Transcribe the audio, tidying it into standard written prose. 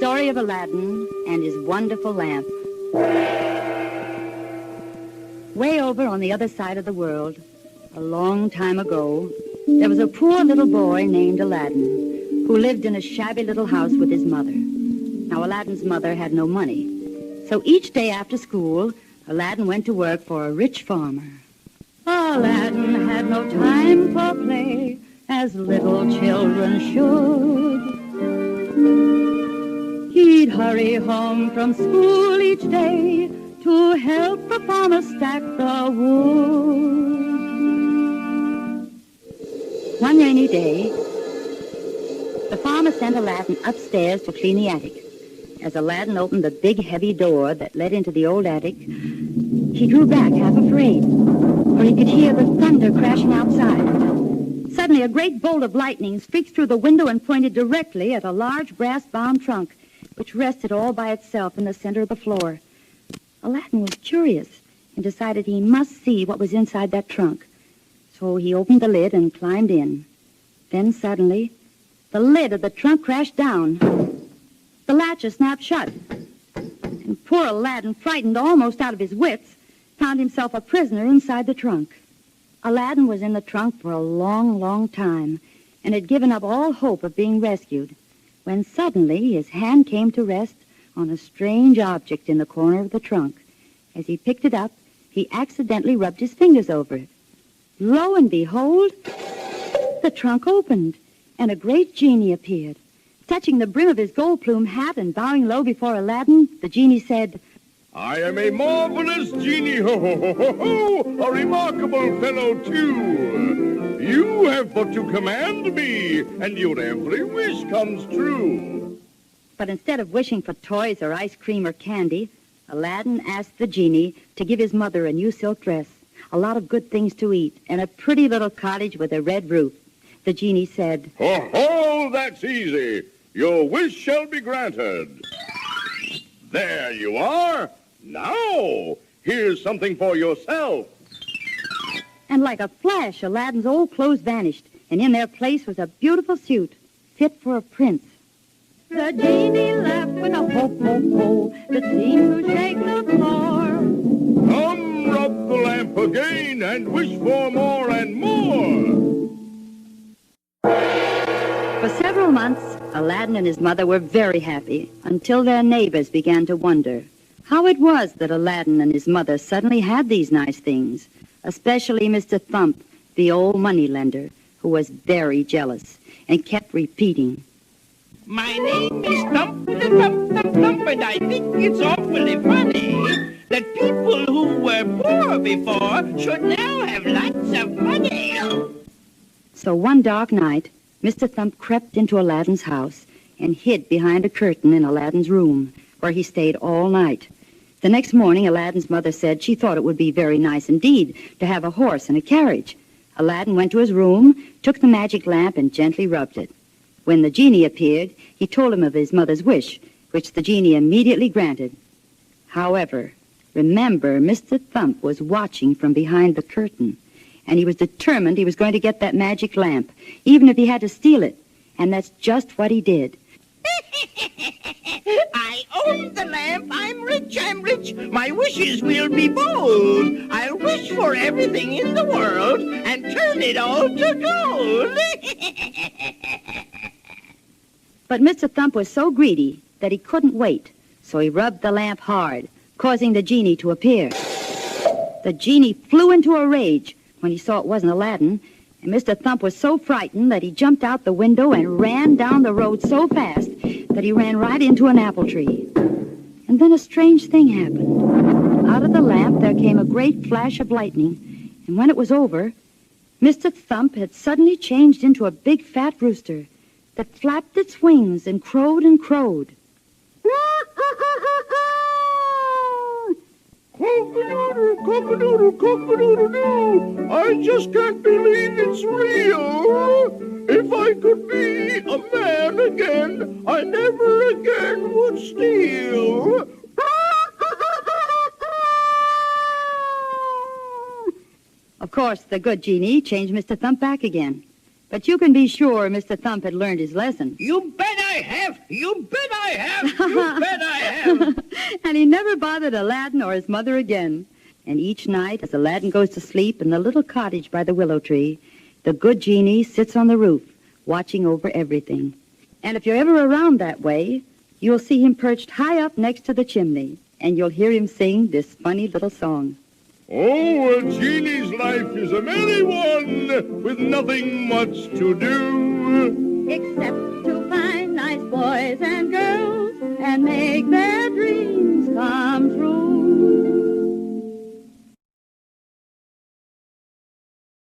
story of Aladdin and his wonderful lamp. Way over on the other side of the world, a long time ago, there was a poor little boy named Aladdin who lived in a shabby little house with his mother. Now, Aladdin's mother had no money, so each day after school, Aladdin went to work for a rich farmer. Aladdin had no time for play, as little children should. He'd hurry home from school each day to help the farmer stack the wood. One rainy day, the farmer sent Aladdin upstairs to clean the attic. As Aladdin opened the big, heavy door that led into the old attic, he drew back, half afraid, for he could hear the thunder crashing outside. Suddenly, a great bolt of lightning streaked through the window and pointed directly at a large brass-bound trunk, which rested all by itself in the center of the floor. Aladdin was curious and decided he must see what was inside that trunk. So he opened the lid and climbed in. Then suddenly, the lid of the trunk crashed down. The latches snapped shut. And poor Aladdin, frightened almost out of his wits, found himself a prisoner inside the trunk. Aladdin was in the trunk for a long, long time and had given up all hope of being rescued, when suddenly his hand came to rest on a strange object in the corner of the trunk. As he picked it up, he accidentally rubbed his fingers over it. Lo and behold, the trunk opened, and a great genie appeared. Touching the brim of his gold-plumed hat and bowing low before Aladdin, the genie said, "I am a marvelous genie, ho, ho, ho, ho, ho, a remarkable fellow, too. You have but to command me, and your every wish comes true." But instead of wishing for toys or ice cream or candy, Aladdin asked the genie to give his mother a new silk dress, a lot of good things to eat, and a pretty little cottage with a red roof. The genie said, "Ho, ho, that's easy. Your wish shall be granted. There you are. Now, here's something for yourself." And like a flash, Aladdin's old clothes vanished, and in their place was a beautiful suit, fit for a prince. The genie laughed with a ho-ho-ho that seemed to shake the floor. Come, rub the lamp again and wish for more and more. For several months, Aladdin and his mother were very happy, until their neighbors began to wonder how it was that Aladdin and his mother suddenly had these nice things, especially Mr. Thump, the old moneylender, who was very jealous and kept repeating, "My name is Thump, Thump, Thump, Thump, and I think it's awfully funny that people who were poor before should now have lots of money." So one dark night, Mr. Thump crept into Aladdin's house and hid behind a curtain in Aladdin's room, where he stayed all night. The next morning, Aladdin's mother said she thought it would be very nice indeed to have a horse and a carriage. Aladdin went to his room, took the magic lamp, and gently rubbed it. When the genie appeared, he told him of his mother's wish, which the genie immediately granted. However, remember, Mr. Thump was watching from behind the curtain, and he was determined he was going to get that magic lamp, even if he had to steal it. And that's just what he did. I own the lamp. I'm rich, I'm rich. My wishes will be bold. I'll wish for everything in the world and turn it all to gold. But Mr. Thump was so greedy that he couldn't wait, so he rubbed the lamp hard, causing the genie to appear. The genie flew into a rage when he saw it wasn't Aladdin, and Mr. Thump was so frightened that he jumped out the window and ran down the road so fast that he ran right into an apple tree. And then a strange thing happened. Out of the lamp there came a great flash of lightning, and when it was over, Mr. Thump had suddenly changed into a big fat rooster that flapped its wings and crowed and crowed. Cock-a-doodle, cock-a-doodle, cock-a-doodle-doo. I just can't believe it's real. If I could be a man again, I never again would steal. Of course, the good genie changed Mr. Thump back again. But you can be sure Mr. Thump had learned his lesson. You bet I have. You bet I have. You bet I have. And he never bothered Aladdin or his mother again. And each night, as Aladdin goes to sleep in the little cottage by the willow tree, the good genie sits on the roof, watching over everything. And if you're ever around that way, you'll see him perched high up next to the chimney, and you'll hear him sing this funny little song. Oh, a genie's life is a merry one, with nothing much to do. Except to find nice boys and girls and make their dreams come true.